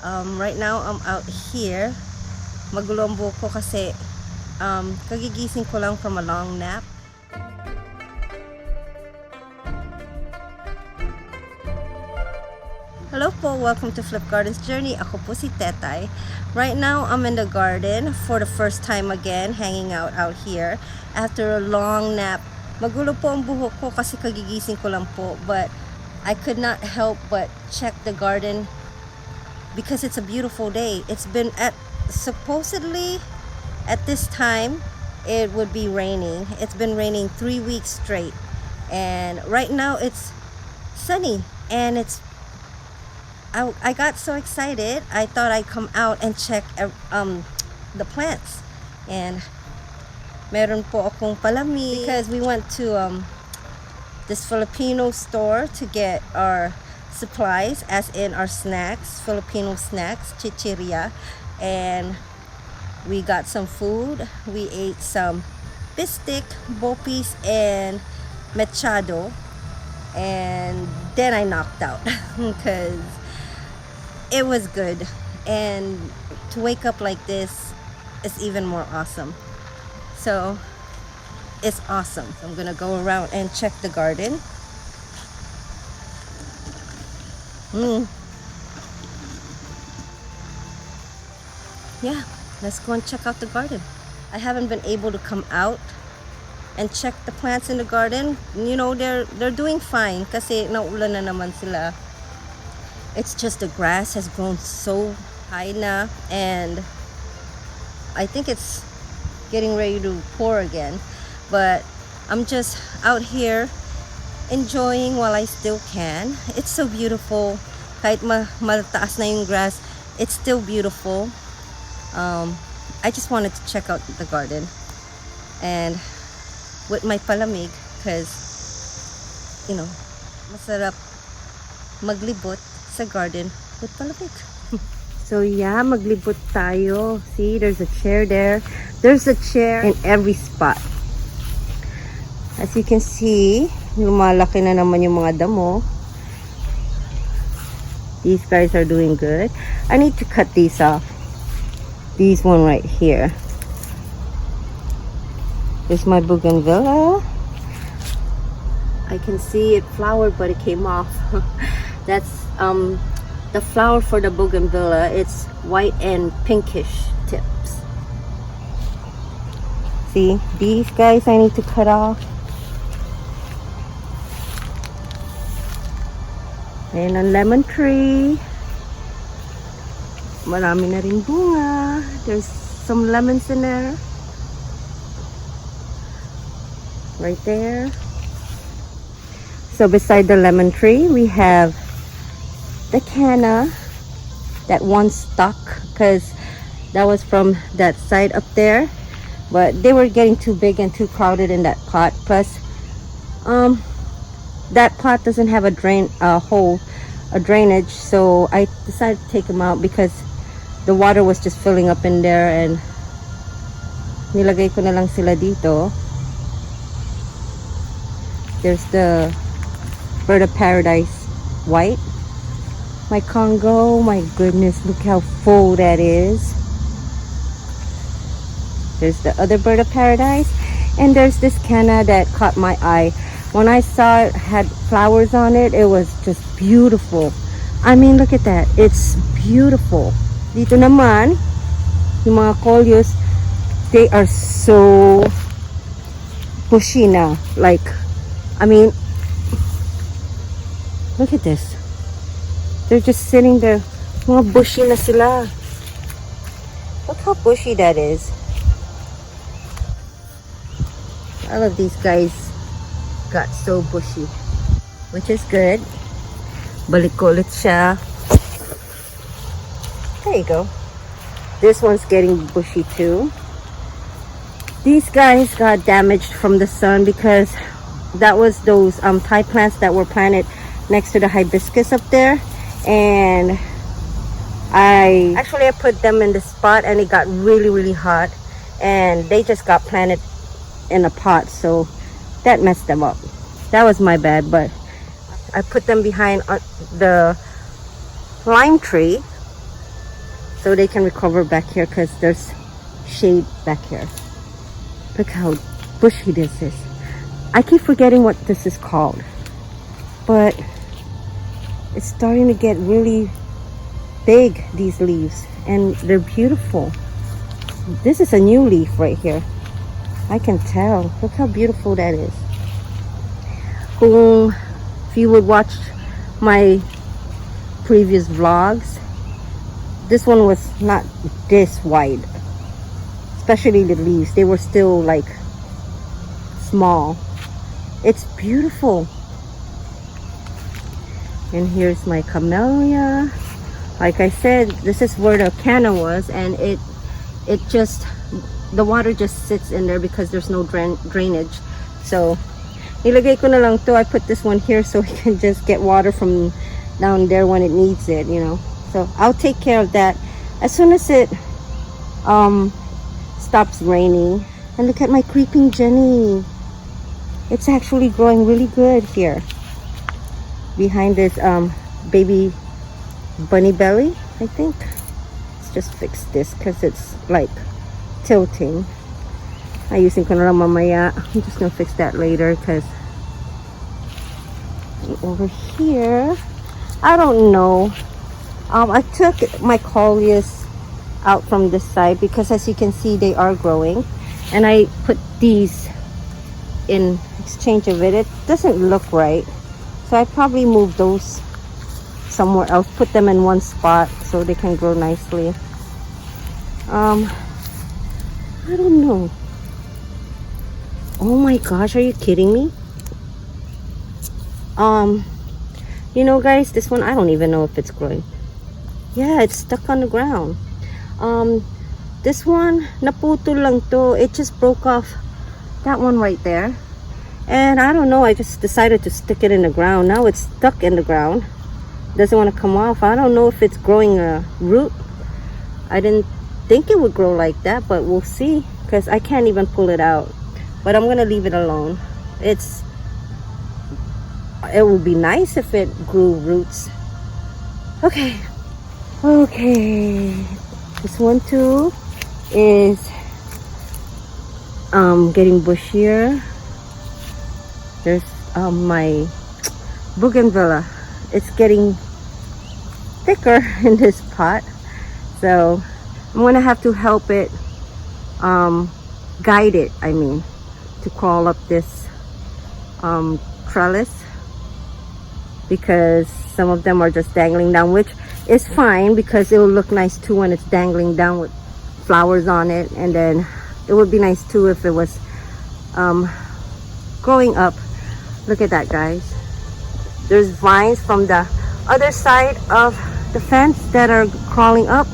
Right now I'm out here. Magulo ang buhok ko kasi kagigising ko lang from a long nap. Hello po, welcome to Flip Garden's Journey. Ako po si Tetay. Right now I'm in the garden for the first time again, hanging out here after a long nap. Magulo po ang buhok ko kasi kagigising ko lang po, but I could not help but check the garden because it's a beautiful day. It's been supposedly at this time it would be raining. It's been raining 3 weeks straight, and right now it's sunny, and I got so excited. I thought I'd come out and check the plants, and meron po akong palamig because we went to this Filipino store to get our supplies, as in our snacks, Filipino snacks, chichirya, and we got some food. We ate some bistic, bopis, and mechado, and then I knocked out because it was good, and to wake up like this is even more awesome. So it's awesome. So I'm gonna go around and check the garden. Yeah, let's go and check out the garden. I haven't been able to come out and check the plants in the garden. You know, they're doing fine kasi naulan na naman sila. It's just the grass has grown so high na, and I think it's getting ready to pour again. But I'm just out here enjoying while I still can. It's so beautiful. Kahit mataas na yung grass, it's still beautiful. I just wanted to check out the garden and with my palamig because, you know, masarap maglibot sa garden with palamig. So yeah, maglibot tayo. See, there's a chair there. There's a chair in every spot. As you can see, lumalaki na naman yung mga damo. These guys are doing good. I need to cut these off. These one right here. There's my Bougainvillea. I can see it flowered, but it came off. That's the flower for the Bougainvillea. It's white and pinkish tips. See, these guys I need to cut off. And a lemon tree. Marami na rin bunga. There's some lemons in there. Right there. So beside the lemon tree, we have the Canna that once stuck because that was from that side up there, but they were getting too big and too crowded in that pot. Plus that pot doesn't have a drainage, so I decided to take them out because the water was just filling up in there, and nilagay ko na lang sila dito. There's the bird of paradise white. My Congo, my goodness, look how full that is. There's the other bird of paradise, and there's this Canna that caught my eye. When I saw it had flowers on it, it was just beautiful. I mean, look at that. It's beautiful. Dito naman, yung mga coleus, they are so bushy na. Like, I mean, look at this. They're just sitting there. Mga bushy na sila. Look how bushy that is. All of these guys got so bushy, which is good. Balik ko ulit siya. There you go. This one's getting bushy too. These guys got damaged from the sun because that was those Thai plants that were planted next to the hibiscus up there, and I put them in the spot, and it got really hot, and they just got planted in a pot, so that messed them up. That was my bad, but I put them behind the lime tree so they can recover back here because there's shade back here. Look how bushy this is. I keep forgetting what this is called, but it's starting to get really big, these leaves, and they're beautiful. This is a new leaf right here. I can tell. Look how beautiful that is. If you would watch my previous vlogs, this one was not this wide, especially the leaves. They were still like small. It's beautiful. And here's my Camellia. Like I said, this is where the Canna was, and it just, the water just sits in there because there's no drainage. So nilagay ko na lang to. I put this one here so we can just get water from down there when it needs it, you know. So I'll take care of that as soon as it stops raining. And look at my creeping Jenny. It's actually growing really good here behind this baby bunny belly, I think. Let's just fix this because it's like tilting. Ayusin ko na lang mamaya. I'm just gonna fix that later because over here, I don't know. I took my Collias out from this side because, as you can see, they are growing, and I put these in exchange of it. It doesn't look right, so I probably move those somewhere else, put them in one spot so they can grow nicely. I don't know. Oh my gosh, are you kidding me? You know, guys, this one, I don't even know if it's growing. Yeah, it's stuck on the ground. This one, naputol lang to. It just broke off that one right there. And I don't know, I just decided to stick it in the ground. Now it's stuck in the ground. Doesn't want to come off. I don't know if it's growing a root. I didn't think it would grow like that, but we'll see, because I can't even pull it out. But I'm gonna leave it alone. It would be nice if it grew roots. Okay. This one too is getting bushier. There's my Bougainvillea. It's getting thicker in this pot, so I'm gonna have to help it, guide it, I mean, to crawl up this trellis, because some of them are just dangling down, which is fine because it will look nice too when it's dangling down with flowers on it. And then it would be nice too if it was growing up. Look at that, guys. There's vines from the other side of the fence that are crawling up.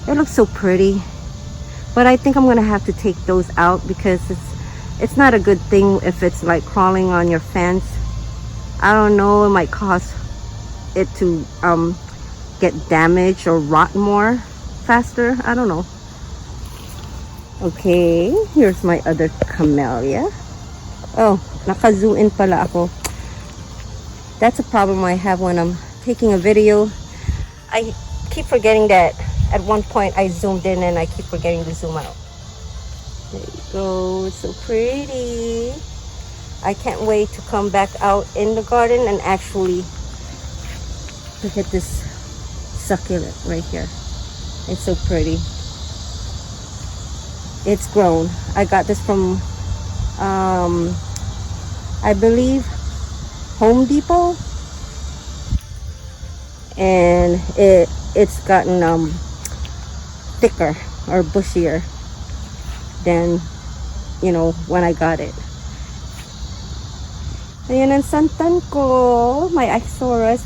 It looks so pretty, but I think I'm gonna have to take those out because it's not a good thing if it's like crawling on your fence. I don't know, it might cause it to get damaged or rot more faster. I don't know. Okay, here's my other Camellia. Oh, naka-zoom in pala ako. That's a problem I have when I'm taking a video. I keep forgetting that at one point I zoomed in and I keep forgetting to zoom out. There you go, it's so pretty. I can't wait to come back out in the garden and actually look at this succulent right here. It's so pretty. It's grown. I got this from I believe Home Depot, and it's gotten thicker or bushier than, you know, when I got it. Ayan ang santan ko. My Ixoras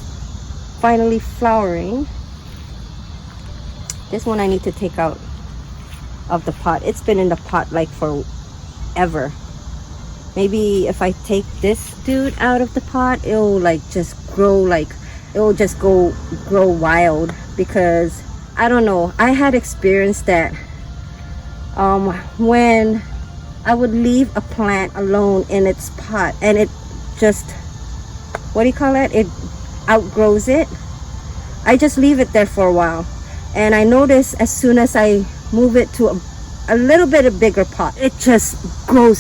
finally flowering. This one I need to take out of the pot. It's been in the pot like forever. Maybe if I take this dude out of the pot, it'll like just grow, like it'll just grow wild, because I don't know, I had experienced that when I would leave a plant alone in its pot and it just, what do you call it, it outgrows it. I just leave it there for a while And I notice as soon as I move it to a little bit of bigger pot, it just grows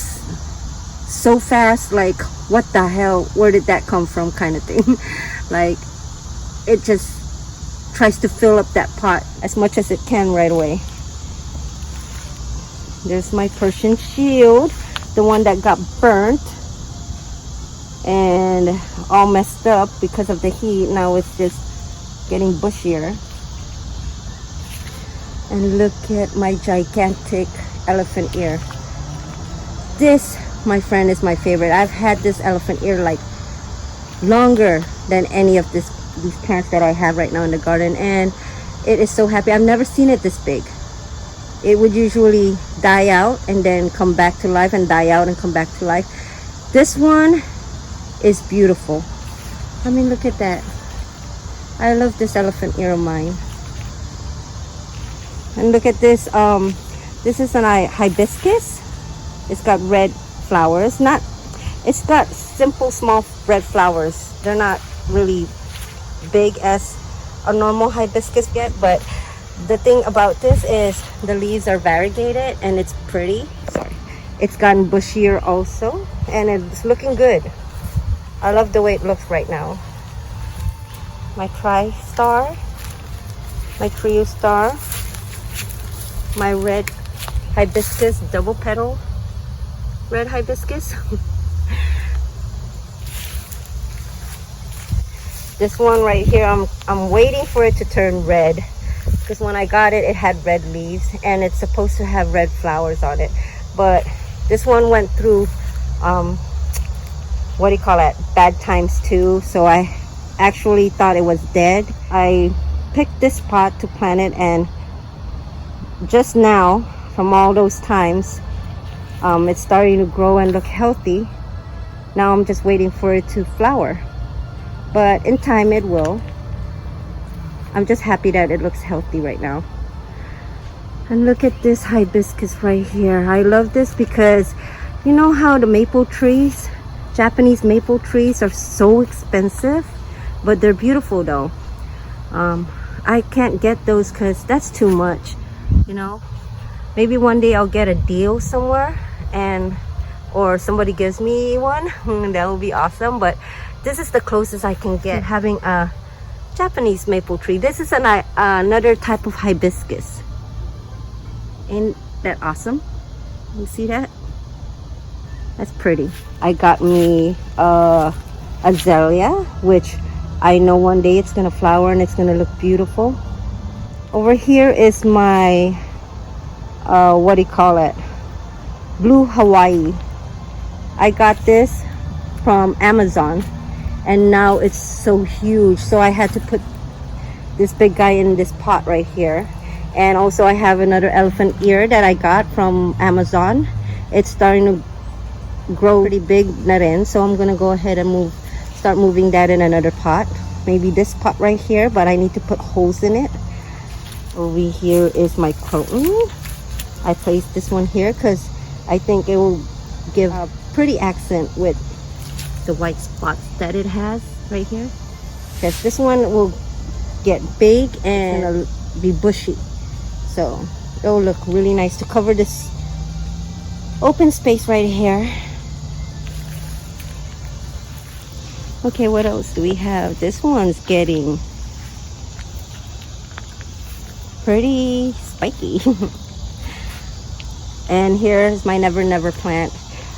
so fast. Like, what the hell, where did that come from, kind of thing. Like, it just tries to fill up that pot as much as it can right away. There's my Persian shield, the one that got burnt and all messed up because of the heat. Now it's just getting bushier. And look at my gigantic elephant ear. This, my friend, is my favorite. I've had this elephant ear like longer than any of these plants that I have right now in the garden, and it is so happy. I've never seen it this big. It would usually die out and then come back to life, and die out and come back to life. This one is beautiful. I mean, look at that. I love this elephant ear of mine. And look at this. This is an hibiscus. It's got red flowers. It's got simple small red flowers. They're not really big as a normal hibiscus get, but the thing about this is the leaves are variegated and it's pretty. Sorry. It's gotten bushier also, and it's looking good. I love the way it looks right now. My tri-star, my trio star, my red hibiscus, double petal red hibiscus. This one right here, I'm waiting for it to turn red, because when I got it, it had red leaves and it's supposed to have red flowers on it. But this one went through what do you call it, bad times too, so I actually thought it was dead. I picked this pot to plant it, and just now, from all those times, it's starting to grow and look healthy. Now I'm just waiting for it to flower, but in time it will. I'm just happy that it looks healthy right now. And look at this hibiscus right here. I love this because you know how the maple trees, Japanese maple trees, are so expensive, but they're beautiful though. I can't get those because that's too much, you know. Maybe one day I'll get a deal somewhere, or somebody gives me one. That would be awesome. But this is the closest I can get having a Japanese maple tree. This is another type of hibiscus. Ain't that awesome? You see that? That's pretty. I got me Azalea, which I know one day it's gonna flower and it's gonna look beautiful. Over here is my what do you call it, blue Hawaii. I got this from Amazon, and now it's so huge, so I had to put this big guy in this pot right here. And also I have another elephant ear that I got from Amazon. It's starting to grow pretty big na rin, so I'm gonna go ahead and start moving that in another pot, maybe this pot right here, but I need to put holes in it. Over here is my croton. I placed this one here because I think it will give a pretty accent with the white spots that it has right here, because this one will get big and it'll be bushy, so it'll look really nice to cover this open space right here. Okay, what else do we have? This one's getting pretty spiky. And here's my never never plant.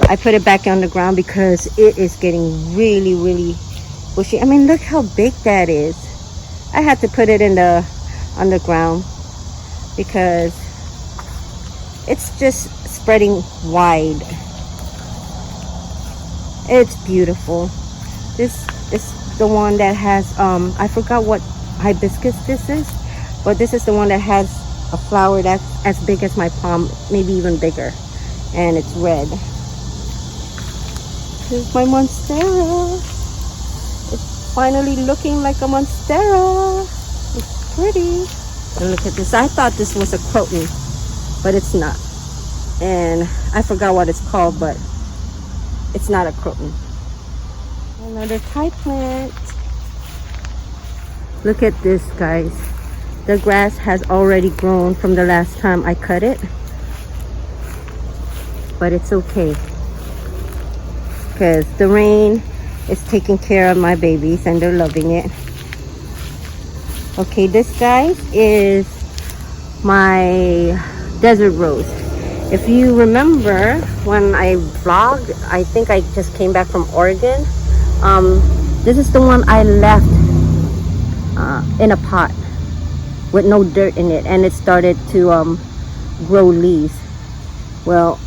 I put it back on the ground because it is getting really bushy. I mean, look how big that is. I had to put it in the underground because it's just spreading wide. It's beautiful. This is the one that has I forgot what hibiscus this is, but this is the one that has a flower that's as big as my palm, maybe even bigger, and it's red. Here's my Monstera. It's finally looking like a Monstera. It's pretty. And look at this. I thought this was a croton, but it's not. And I forgot what it's called, but it's not a croton. Another Thai plant. Look at this, guys. the grass has already grown from the last time I cut it, but it's okay because the rain is taking care of my babies and they're loving it. Okay, this guys is my desert rose. If you remember when I vlogged, I think I just came back from Oregon. This is the one I left in a pot with no dirt in it, and it started to grow leaves. Well,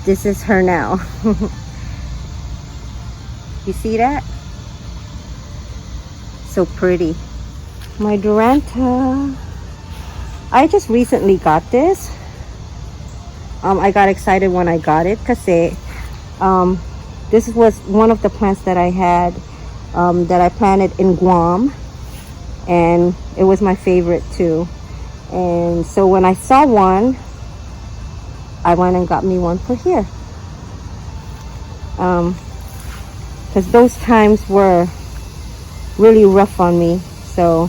this is her now. You see that? So pretty. My Duranta, I just recently got this. I got excited when I got it because this was one of the plants that I had that I planted in Guam, and it was my favorite too. And so when I saw one, I went and got me one for here, because those times were really rough on me, so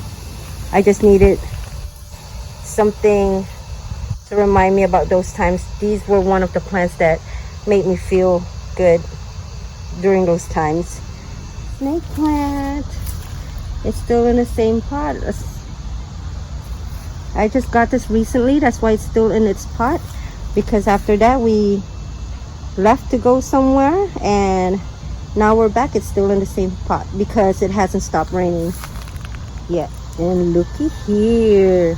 I just needed something to remind me about those times. These were one of the plants that made me feel good during those times. Snake plant, it's still in the same pot. I just got this recently, that's why it's still in its pot, because after that we left to go somewhere and now we're back. It's still in the same pot because it hasn't stopped raining yet. And looky here,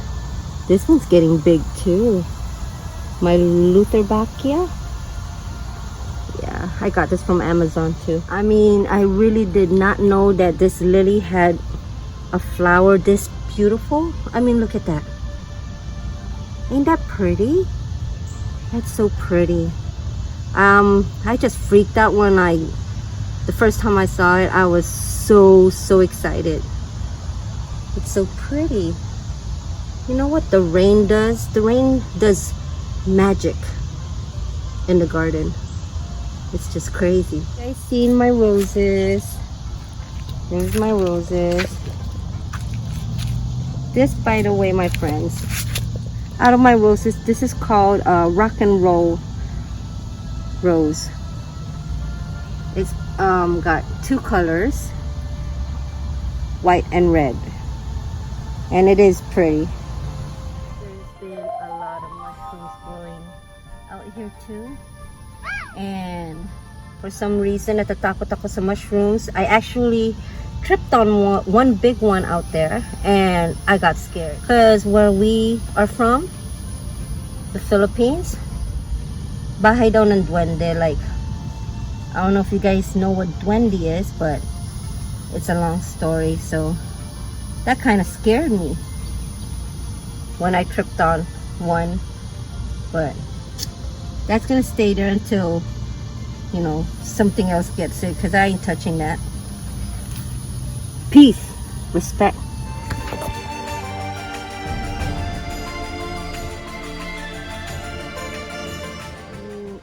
this one's getting big too. My Lutherbachia. Yeah, I got this from Amazon too. I mean, I really did not know that this lily had a flower this beautiful. I mean, look at that. Ain't that pretty? That's so pretty. I just freaked out when the first time I saw it. I was so excited. It's so pretty. You know what the rain does? The rain does magic in the garden. It's just crazy. You guys seen my roses? There's my roses. This, by the way, my friends, out of my roses, this is called rock and roll rose. It's got two colors, white and red, and it is pretty. There's been a lot of mushrooms growing out here too, and for some reason natatakot ako sa mushrooms. I actually tripped on one big one out there and I got scared because where we are from, the Philippines, bahay daw ng duwende. Like, I don't know if you guys know what duwende is, but it's a long story. So that kind of scared me when I tripped on one, but that's gonna stay there until, you know, something else gets it, because I ain't touching that. Peace, respect.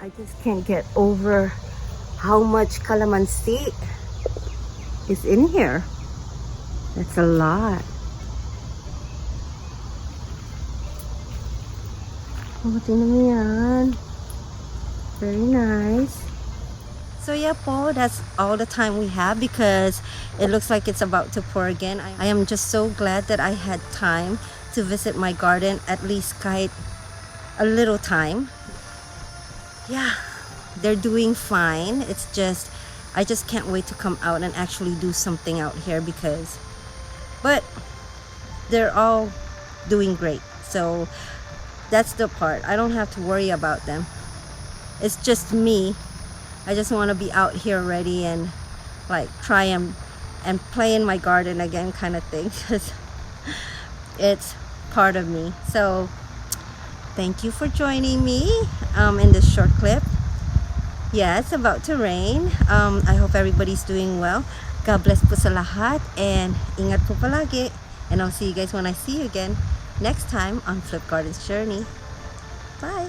I just can't get over how much calamansi is in here. That's a lot. Oh, tingnan mo yan. Very nice. So yeah po, that's all the time we have because it looks like it's about to pour again. I am just so glad that I had time to visit my garden, at least kahit a little time. Yeah, they're doing fine. It's just, I just can't wait to come out and actually do something out here but they're all doing great. So that's the part. I don't have to worry about them. It's just me. I just want to be out here ready and like try and play in my garden again, kind of thing, because it's part of me. So thank you for joining me in this short clip. Yeah, it's about to rain. I hope everybody's doing well. God bless po sa lahat and ingat po palagi. And I'll see you guys when I see you again next time on Flip Garden's Journey. Bye.